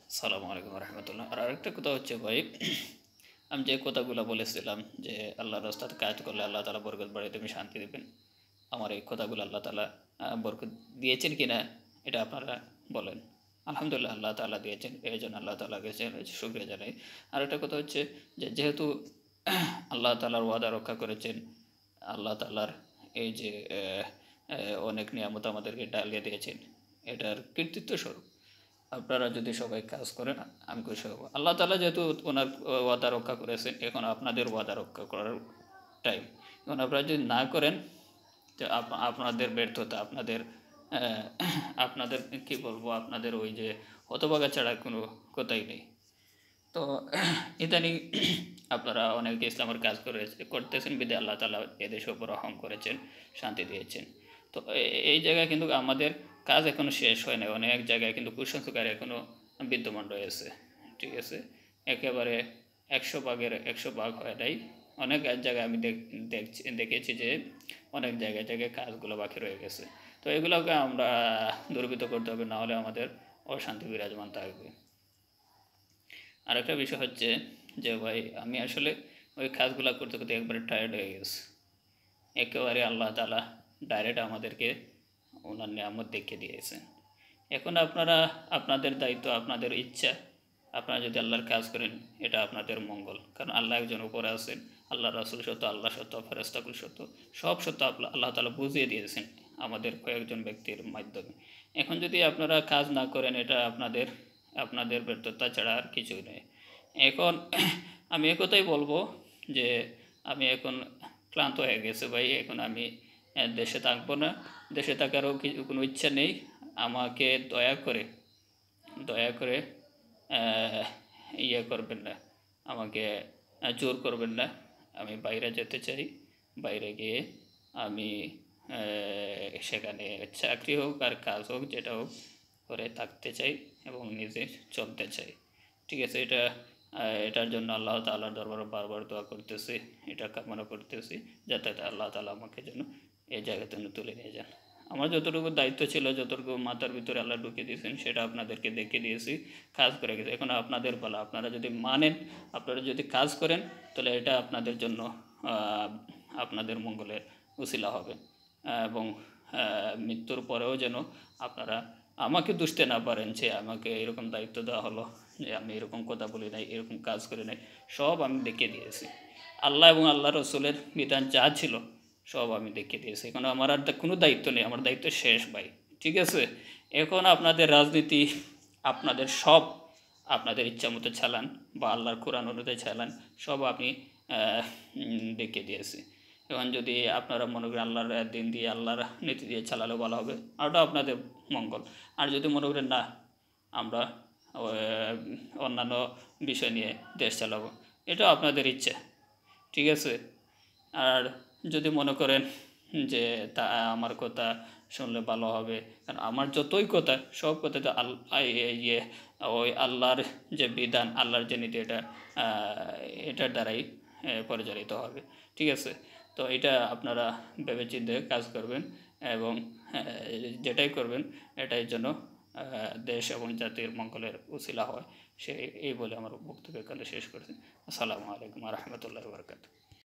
আসসালামু আলাইকুম রহমতুল্লাহ। আর আরেকটা কথা হচ্ছে ভাই, আমি যে কথাগুলো বলেছিলাম যে আল্লাহর রাস্তাতে কাজ করলে আল্লাহ তালা বরকত বাড়িয়ে দেবেন, শান্তি দেবেন। আমার এই কথাগুলো আল্লাহ তালা বরকত দিয়েছেন কি না এটা আপনারা বলেন। আলহামদুলিল্লাহ আল্লাহ তালা দিয়েছেন, এই জন্য আল্লাহ তালাকে শুক্রিয়া জানাই। আর একটা কথা হচ্ছে যে যেহেতু আল্লাহ তালার ওয়াদা রক্ষা করেছেন, আল্লাহ তালার এই যে অনেক নিয়ামত আমাদেরকে ডালিয়ে দিয়েছেন, এটার কৃতিত্ব স্বরূপ আপনারা যদি সবাই কাজ করেন আমি খুশি হব। আল্লাহ তালা যেহেতু ওনার ওয়াদা রক্ষা করেছেন, এখন আপনাদের ওয়াদা রক্ষা করার টাইম। এখন আপনারা যদি না করেন তো আপনাদের ব্যর্থতা, আপনাদের কি বলবো, আপনাদের ওই যে হতভাগা ছাড়া কোনো কথাই নেই। তো ইদানিং আপনারা অনেকে ইসলামের কাজ করতেছেন বিদে আল্লাহ তালা এদেশের উপর রহম করেছেন, শান্তি দিয়েছেন। তো এই জায়গায় কিন্তু আমাদের কাজ এখনও শেষ হয় না, অনেক জায়গায় কিন্তু কুসংস্কার এখনও বিদ্যমান রয়েছে। ঠিক আছে, একেবারে 100 ভাগের 100 ভাগ হয় নাই। অনেক জায়গায় আমি দেখেছি যে অনেক জায়গায় জায়গায় কাজগুলো বাকি রয়ে গেছে। তো এগুলোকে আমরা দূরীভূত করতে হবে, নাহলে আমাদের অশান্তি বিরাজমান থাকবে। আরেকটা বিষয় হচ্ছে যে ভাই, আমি আসলে ওই কাজগুলো করতে করতে একবারে টায়ার্ড হয়ে গেছি। একেবারে আল্লাহ তাআলা ডাইরেক্ট আমাদেরকে ওনার নিয়ামত দেখিয়ে দিয়েছেন। এখন আপনারা, আপনাদের দায়িত্ব, আপনাদের ইচ্ছা, আপনারা যদি আল্লাহর কাজ করেন এটা আপনাদের মঙ্গল। কারণ আল্লাহ একজন উপরে আছেন, আল্লাহ রাসূল সত্য, আল্লাহ সত্য, ফেরেশতাকুল সত্য, সব সত্য আল্লাহ তাআলা বুঝিয়ে দিয়েছেন আমাদের কয়েকজন ব্যক্তির মাধ্যমে। এখন যদি আপনারা কাজ না করেন, এটা আপনাদের ব্যর্থতা ছাড়া আর কিছুই নয়। এখন আমি একথাই বলবো যে আমি এখন ক্লান্ত হয়ে গেছে ভাই। এখন আমি দেশে থাকবো না, দেশে থাকারও কোনো ইচ্ছা নেই। আমাকে দয়া করে ইয়ে করবেন না, আমাকে জোর করবেন না। আমি বাইরে যেতে চাই, বাইরে গিয়ে আমি সেখানে চাকরি হোক আর কাজ হোক, যেটা হোক করে থাকতে চাই এবং নিজে চলতে চাই। ঠিক আছে, এটার জন্য আল্লাহ তাআলার দরবারে বারবার দোয়া করতেছি, এটা কামনা করতেছি যাতে আল্লাহ তাআলা আমাকে যেন এই জায়গাতে তুলে নিয়ে যান। আমার যতটুকু দায়িত্ব ছিল, যতটুকু মাথার ভিতরে আল্লাহ ঢুকিয়ে দিয়েছেন, সেটা আপনাদেরকে দেখিয়ে দিয়েছি, কাজ করে গেছে। এখন আপনাদের পালা, আপনারা যদি মানেন, আপনারা যদি কাজ করেন, তাহলে এটা আপনাদের জন্য আপনাদের মঙ্গলের উসিলা হবে। এবং মৃত্যুর পরেও যেন আপনারা আমাকে দুষতে না পারেন যে আমাকে এরকম দায়িত্ব দেওয়া হলো, যে আমি এরকম কথা বলি নাই, এরকম কাজ করি নাই। সব আমি দেখিয়ে দিয়েছি, আল্লাহ এবং আল্লাহ রসুলের বিধান যা ছিল সব আমি দেখিয়ে দিয়েছি। এখন আমার আর কোনো দায়িত্ব নেই, আমার দায়িত্ব শেষ ভাই। ঠিক আছে, এখন আপনাদের রাজনীতি, আপনাদের সব আপনাদের ইচ্ছা মতো চালান বা আল্লাহর কোরআন অনুযায়ী চালান, সব আমি দেখিয়ে দিয়েছি। এখন যদি আপনারা মনে করেন আল্লাহর দিন দিয়ে, আল্লাহর নীতি দিয়ে চালালে ভালো হবে, আর ওটা আপনাদের মঙ্গল। আর যদি মনে করেন না, আমরা অন্যান্য বিষয় নিয়ে দেশ চালাবো, এটাও আপনাদের ইচ্ছা। ঠিক আছে, আর যদি মনে করেন যে তা আমার কথা শুনলে ভালো হবে, কারণ আমার যতই কথা, সব কথাতে ইয়ে ওই আল্লাহর যে বিধান, আল্লাহর যে নীতি, এটার দ্বারাই পরিচালিত হবে। ঠিক আছে, তো এটা আপনারা ভেবেচিন্তে কাজ করবেন এবং যেটাই করবেন এটাই যেন দেশ এবং জাতির মঙ্গলের উসিলা হয়। এই বলে আমার বক্তব্য এখানে শেষ করছি। আসসালামু আলাইকুম ওয়া রাহমাতুল্লাহি ওয়া বারাকাতুহু।